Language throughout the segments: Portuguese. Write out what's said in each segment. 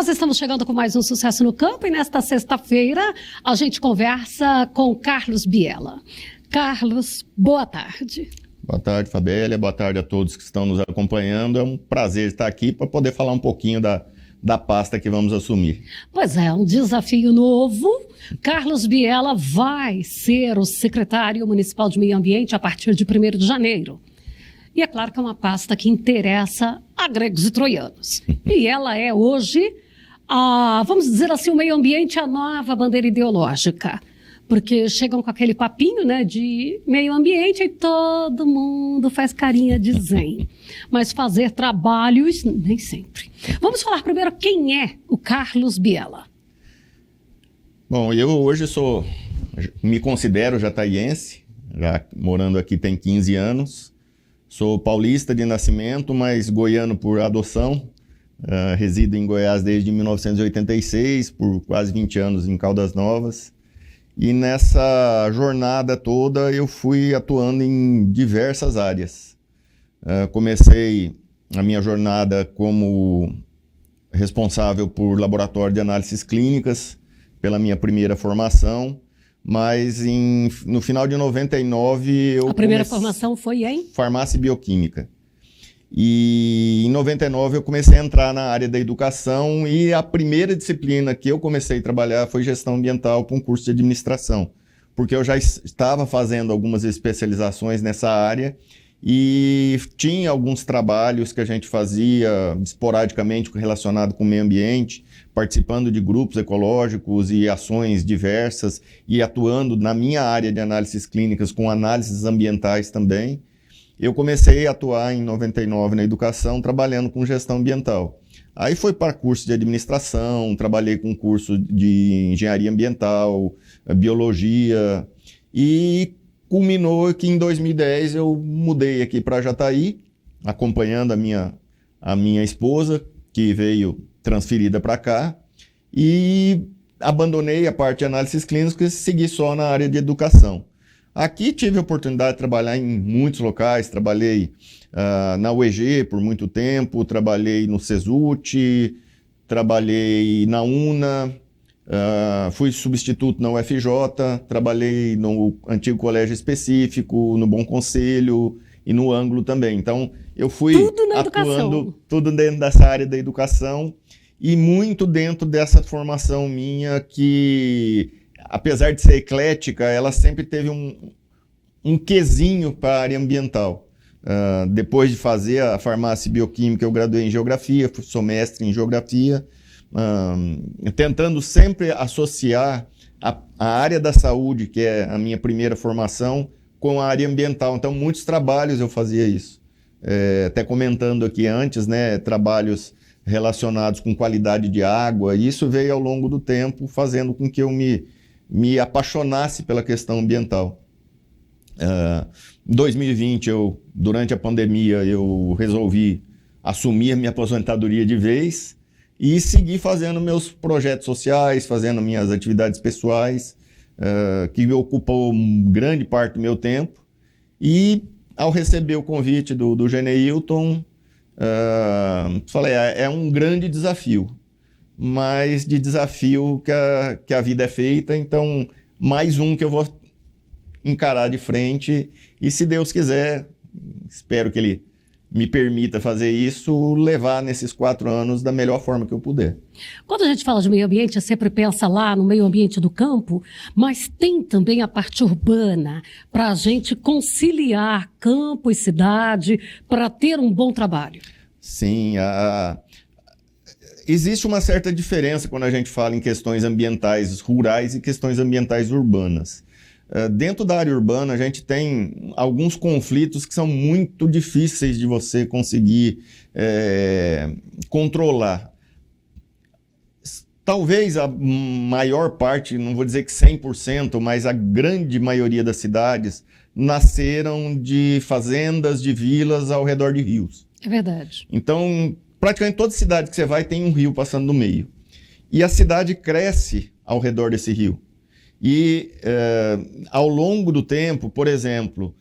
Nós estamos chegando com mais um Sucesso no Campo e nesta sexta-feira a gente conversa com Carlos Biela. Carlos, boa tarde. Boa tarde, Fabélia. Boa tarde a todos que estão nos acompanhando. É um prazer estar aqui para poder falar um pouquinho da pasta que vamos assumir. Pois é, um desafio novo. Carlos Biela vai ser o secretário municipal de Meio Ambiente a partir de 1º de janeiro. E é claro que é uma pasta que interessa a gregos e troianos. E ela é hoje, vamos dizer assim, o meio ambiente é a nova bandeira ideológica. Porque chegam com aquele papinho, né, de meio ambiente e todo mundo faz carinha de zen. Mas fazer trabalhos, nem sempre. Vamos falar primeiro quem é o Carlos Biela. Bom, eu hoje me considero jataiense, já morando aqui tem 15 anos. Sou paulista de nascimento, mas goiano por adoção. Resido em Goiás desde 1986, por quase 20 anos em Caldas Novas. E nessa jornada toda eu fui atuando em diversas áreas. Comecei a minha jornada como responsável por laboratório de análises clínicas, pela minha primeira formação. Mas no final de 99 A primeira formação foi em? Farmácia e Bioquímica. E em 99 eu comecei a entrar na área da educação e a primeira disciplina que eu comecei a trabalhar foi gestão ambiental para um curso de administração. Porque eu já estava fazendo algumas especializações nessa área e tinha alguns trabalhos que a gente fazia esporadicamente relacionado com o meio ambiente, participando de grupos ecológicos e ações diversas e atuando na minha área de análises clínicas com análises ambientais também. Eu comecei a atuar em 99 na educação, trabalhando com gestão ambiental. Aí foi para curso de administração, trabalhei com curso de engenharia ambiental, biologia e culminou que em 2010 eu mudei aqui para Jataí, acompanhando a minha esposa, que veio transferida para cá, e abandonei a parte de análises clínicas e segui só na área de educação. Aqui tive a oportunidade de trabalhar em muitos locais, trabalhei na UEG por muito tempo, trabalhei no CESUT, trabalhei na UNA, fui substituto na UFJ, trabalhei no antigo colégio específico, no Bom Conselho e no Ângulo também. Então, eu fui atuando tudo dentro dessa área da educação e muito dentro dessa formação minha que, apesar de ser eclética, ela sempre teve um quesinho para a área ambiental. Depois de fazer a farmácia e bioquímica, eu graduei em geografia, sou mestre em geografia, tentando sempre associar a área da saúde, que é a minha primeira formação, com a área ambiental. Então, muitos trabalhos eu fazia isso. Até comentando aqui antes, né, trabalhos relacionados com qualidade de água, e isso veio ao longo do tempo, fazendo com que eu me apaixonasse pela questão ambiental. Em 2020, durante a pandemia, eu resolvi assumir a minha aposentadoria de vez e seguir fazendo meus projetos sociais, fazendo minhas atividades pessoais, que me ocupou grande parte do meu tempo. E, ao receber o convite do Geneilton, falei, é um grande desafio, mas de desafio que a vida é feita, então mais um que eu vou encarar de frente e, se Deus quiser, espero que Ele me permita fazer isso, levar nesses 4 anos da melhor forma que eu puder. Quando a gente fala de meio ambiente, eu sempre pensa lá no meio ambiente do campo, mas tem também a parte urbana, para a gente conciliar campo e cidade, para ter um bom trabalho. Sim, existe uma certa diferença quando a gente fala em questões ambientais rurais e questões ambientais urbanas. Dentro da área urbana, a gente tem alguns conflitos que são muito difíceis de você conseguir controlar. Talvez a maior parte, não vou dizer que 100%, mas a grande maioria das cidades nasceram de fazendas, de vilas ao redor de rios. É verdade. Então, praticamente toda cidade que você vai tem um rio passando no meio. E a cidade cresce ao redor desse rio. E ao longo do tempo, por exemplo,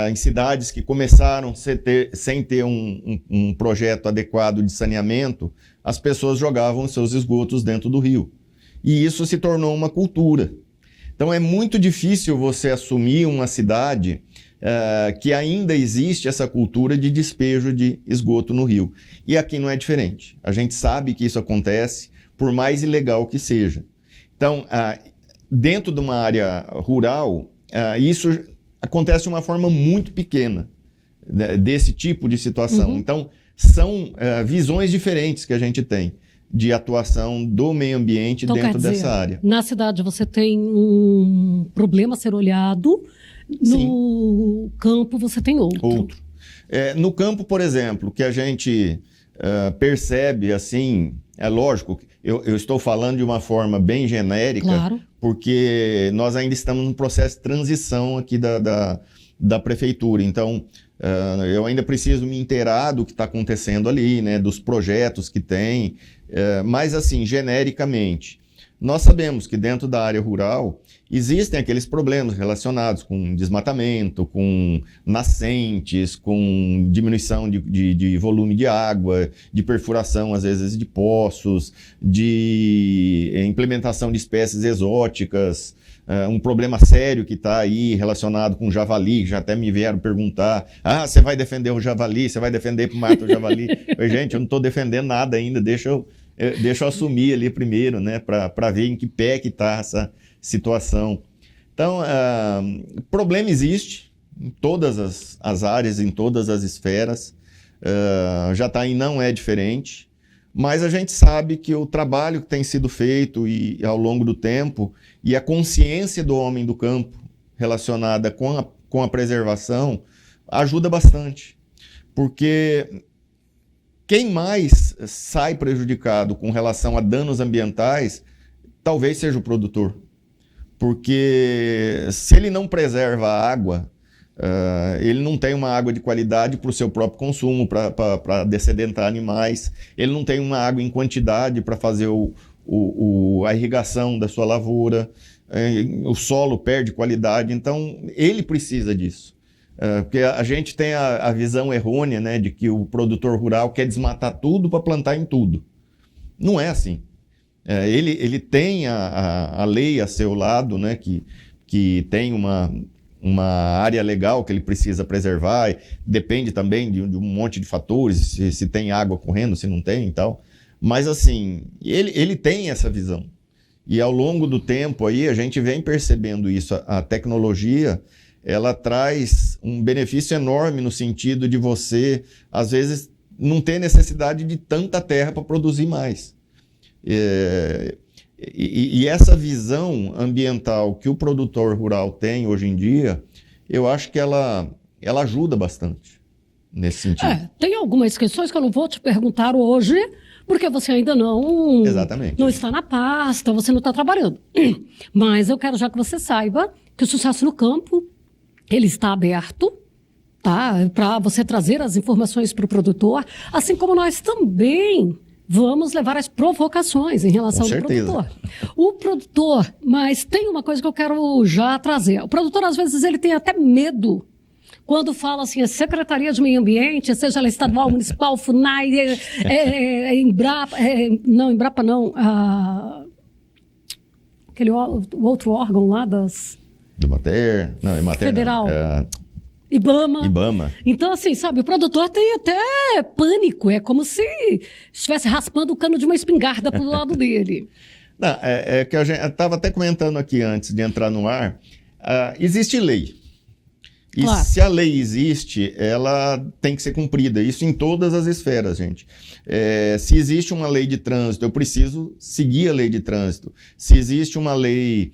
em cidades que começaram sem ter um projeto adequado de saneamento, as pessoas jogavam seus esgotos dentro do rio. E isso se tornou uma cultura. Então é muito difícil você assumir uma cidade que ainda existe essa cultura de despejo de esgoto no rio. E aqui não é diferente. A gente sabe que isso acontece, por mais ilegal que seja. Então, dentro de uma área rural, isso acontece de uma forma muito pequena, né, desse tipo de situação. Uhum. Então, são visões diferentes que a gente tem de atuação do meio ambiente Então, dentro quer dizer, dessa área. na cidade você tem um problema a ser olhado, no campo você tem outro. No campo, por exemplo, que a gente percebe assim, é lógico, eu estou falando de uma forma bem genérica, Claro. porque nós ainda estamos num processo de transição aqui da prefeitura. Então, eu ainda preciso me inteirar do que está acontecendo ali, né, dos projetos que tem, mas assim, genericamente, nós sabemos que dentro da área rural existem aqueles problemas relacionados com desmatamento, com nascentes, com diminuição de volume de água, de perfuração, às vezes, de poços, de implementação de espécies exóticas, um problema sério que está aí relacionado com o javali, já até me vieram perguntar, você vai defender o javali, você vai defender para matar o javali? Gente, eu não estou defendendo nada ainda, deixa eu assumir ali primeiro, né, para ver em que pé que está essa situação. Então, problema existe em todas as áreas, em todas as esferas. Jataí não é diferente, mas a gente sabe que o trabalho que tem sido feito ao longo do tempo e a consciência do homem do campo relacionada com a preservação ajuda bastante, porque quem mais sai prejudicado com relação a danos ambientais talvez seja o produtor. Porque se ele não preserva a água, ele não tem uma água de qualidade para o seu próprio consumo, para dessedentar animais, ele não tem uma água em quantidade para fazer a irrigação da sua lavoura, o solo perde qualidade, então ele precisa disso. Porque a gente tem a visão errônea, né, de que o produtor rural quer desmatar tudo para plantar em tudo. Não é assim. Ele tem a lei a seu lado, né, que tem uma área legal que ele precisa preservar, depende também de um monte de fatores, se tem água correndo, se não tem e tal. Mas assim, ele tem essa visão. E ao longo do tempo aí a gente vem percebendo isso. A tecnologia, ela traz um benefício enorme no sentido de você, às vezes, não ter necessidade de tanta terra para produzir mais. E essa visão ambiental que o produtor rural tem hoje em dia, eu acho que ela ajuda bastante nesse sentido. Tem algumas questões que eu não vou te perguntar hoje, porque você ainda não está na pasta, você não está trabalhando. Mas eu quero já que você saiba que o Sucesso no Campo, ele está aberto, tá? Para você trazer as informações para o produtor, assim como nós também vamos levar as provocações em relação ao produtor. O produtor, mas tem uma coisa que eu quero já trazer. O produtor, às vezes, ele tem até medo quando fala assim, a Secretaria de Meio Ambiente, seja ela estadual, municipal, FUNAI, Embrapa, Embrapa não, o outro órgão lá das... Do Mater, não, Emater Federal. Não, IBAMA. Então, assim, sabe, o produtor tem até pânico, é como se estivesse raspando o cano de uma espingarda pro lado dele. Não, que a gente estava até comentando aqui antes de entrar no ar, existe lei. E claro, se a lei existe, ela tem que ser cumprida. Isso em todas as esferas, gente. Se existe uma lei de trânsito, eu preciso seguir a lei de trânsito. Se existe uma lei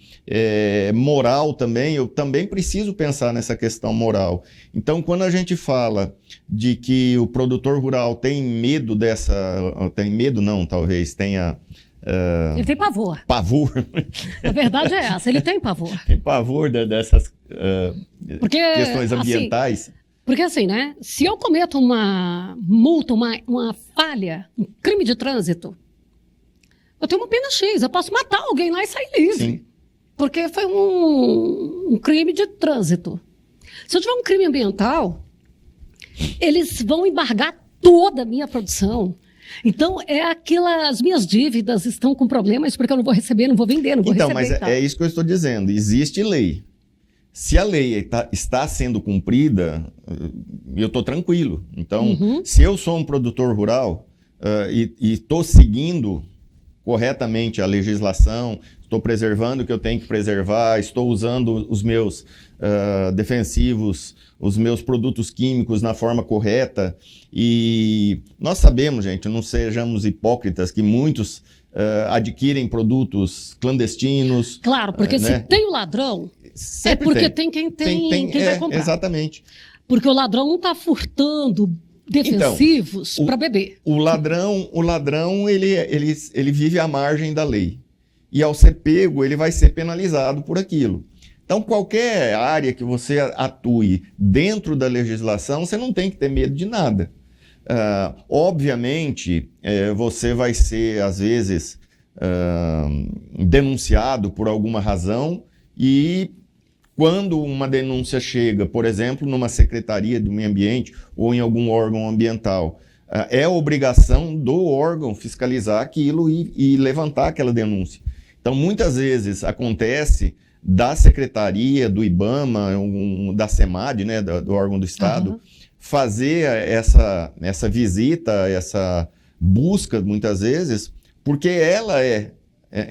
moral também, eu também preciso pensar nessa questão moral. Então, quando a gente fala de que o produtor rural tem medo tem medo não, talvez, tenha... ele tem pavor. Pavor. A verdade é essa, ele tem pavor. Tem pavor dessas questões ambientais. Assim, porque assim, né? Se eu cometo uma multa, uma falha, um crime de trânsito, eu tenho uma pena X, eu posso matar alguém lá e sair livre. Sim. porque foi um crime de trânsito. Se eu tiver um crime ambiental, eles vão embargar toda a minha produção. Então, as minhas dívidas estão com problemas porque eu não vou receber, não vou vender, não vou receber. Então, mas é isso que eu estou dizendo. Existe lei. Se a lei está sendo cumprida, eu estou tranquilo. Então, se eu sou um produtor rural e estou seguindo corretamente a legislação, estou preservando o que eu tenho que preservar, estou usando os meus defensivos, os meus produtos químicos na forma correta. E nós sabemos, gente, não sejamos hipócritas, que muitos adquirem produtos clandestinos. Claro, porque se tem o ladrão, sempre porque tem quem vai comprar. Exatamente. Porque o ladrão não está furtando defensivos para beber. O ladrão ele vive à margem da lei. E ao ser pego, ele vai ser penalizado por aquilo. Então, qualquer área que você atue dentro da legislação, você não tem que ter medo de nada. Obviamente, você vai ser, às vezes, denunciado por alguma razão e quando uma denúncia chega, por exemplo, numa secretaria do meio ambiente ou em algum órgão ambiental, é obrigação do órgão fiscalizar aquilo e levantar aquela denúncia. Então, muitas vezes acontece da secretaria, do IBAMA, da SEMAD, né, do órgão do Estado, fazer essa visita, essa busca, muitas vezes, porque ela é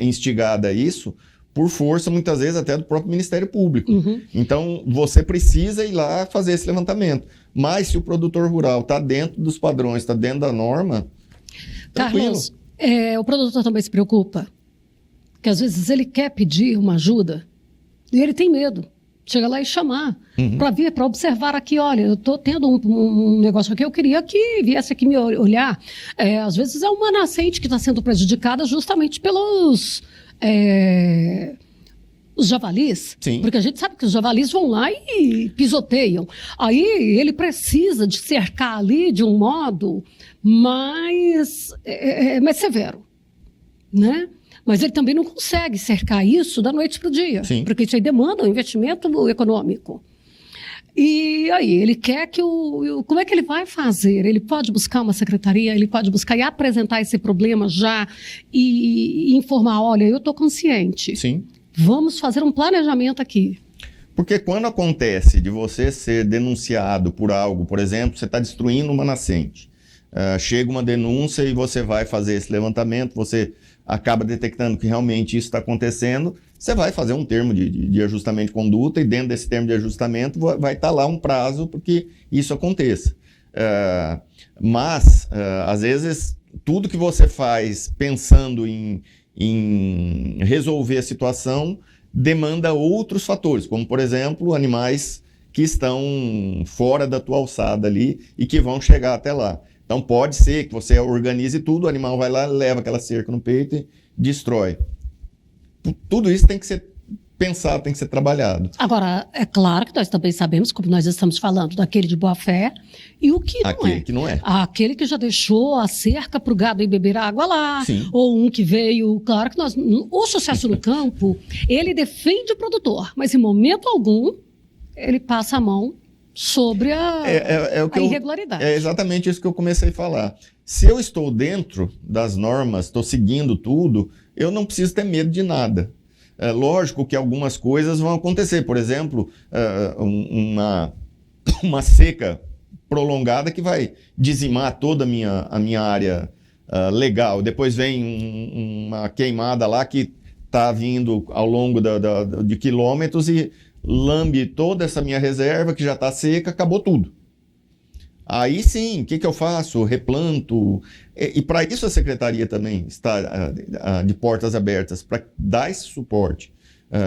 instigada a isso por força, muitas vezes, até do próprio Ministério Público. Então, você precisa ir lá fazer esse levantamento. Mas se o produtor rural está dentro dos padrões, está dentro da norma, Carlos, o produtor também se preocupa, porque às vezes ele quer pedir uma ajuda e ele tem medo. Chega lá e chamar para vir, para observar aqui, olha, eu estou tendo um negócio aqui, eu queria que viesse aqui me olhar. Às vezes é uma nascente que está sendo prejudicada justamente pelos os javalis. Sim. Porque a gente sabe que os javalis vão lá e pisoteiam. Aí ele precisa de cercar ali de um modo mais severo, né? Mas ele também não consegue cercar isso da noite para o dia. Sim. Porque isso aí demanda um investimento econômico. E aí, ele quer que como é que ele vai fazer? Ele pode buscar uma secretaria, ele pode buscar e apresentar esse problema já e informar, olha, eu estou consciente. Sim. Vamos fazer um planejamento aqui. Porque quando acontece de você ser denunciado por algo, por exemplo, você está destruindo uma nascente, chega uma denúncia e você vai fazer esse levantamento, você acaba detectando que realmente isso está acontecendo, você vai fazer um termo de ajustamento de conduta e dentro desse termo de ajustamento vai estar lá um prazo para que isso aconteça. Mas, às vezes, tudo que você faz pensando em resolver a situação demanda outros fatores, como, por exemplo, animais que estão fora da tua alçada ali e que vão chegar até lá. Então, pode ser que você organize tudo, o animal vai lá, leva aquela cerca no peito e destrói. Tudo isso tem que ser pensado, tem que ser trabalhado. Agora, é claro que nós também sabemos, como nós estamos falando, daquele de boa fé e o que não é. Aquele que não é. Aquele que já deixou a cerca para o gado ir beber água lá. Sim. Ou um que veio... Claro que o sucesso no campo, ele defende o produtor, mas em momento algum ele passa a mão sobre a irregularidade. É exatamente isso que eu comecei a falar. Se eu estou dentro das normas, estou seguindo tudo, eu não preciso ter medo de nada. É lógico que algumas coisas vão acontecer. Por exemplo, uma seca prolongada que vai dizimar toda a minha área legal. Depois vem uma queimada lá que está vindo ao longo de quilômetros e lambe toda essa minha reserva que já está seca, acabou tudo. Aí sim, o que eu faço? Replanto. E para isso a secretaria também está de portas abertas, para dar esse suporte.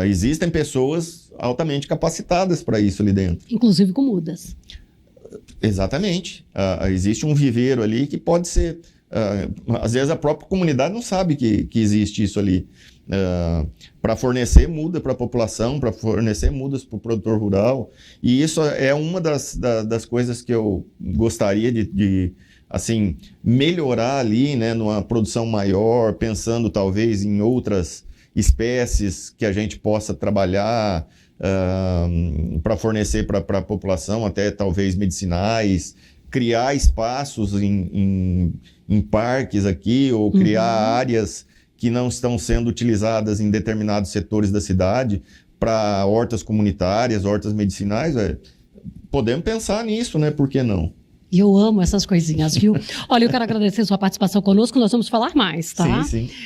Existem pessoas altamente capacitadas para isso ali dentro. Inclusive com mudas. Exatamente. Existe um viveiro ali que pode ser... às vezes a própria comunidade não sabe que existe isso ali. Para fornecer muda para a população, para fornecer mudas para o produtor rural. E isso é uma das coisas que eu gostaria de assim, melhorar ali, né, numa produção maior, pensando talvez em outras espécies que a gente possa trabalhar para fornecer para a população, até talvez medicinais, criar espaços em parques aqui, ou criar áreas que não estão sendo utilizadas em determinados setores da cidade para hortas comunitárias, hortas medicinais. Podemos pensar nisso, né? Por que não? E eu amo essas coisinhas, viu? Olha, eu quero agradecer a sua participação conosco, nós vamos falar mais, tá? Sim, sim.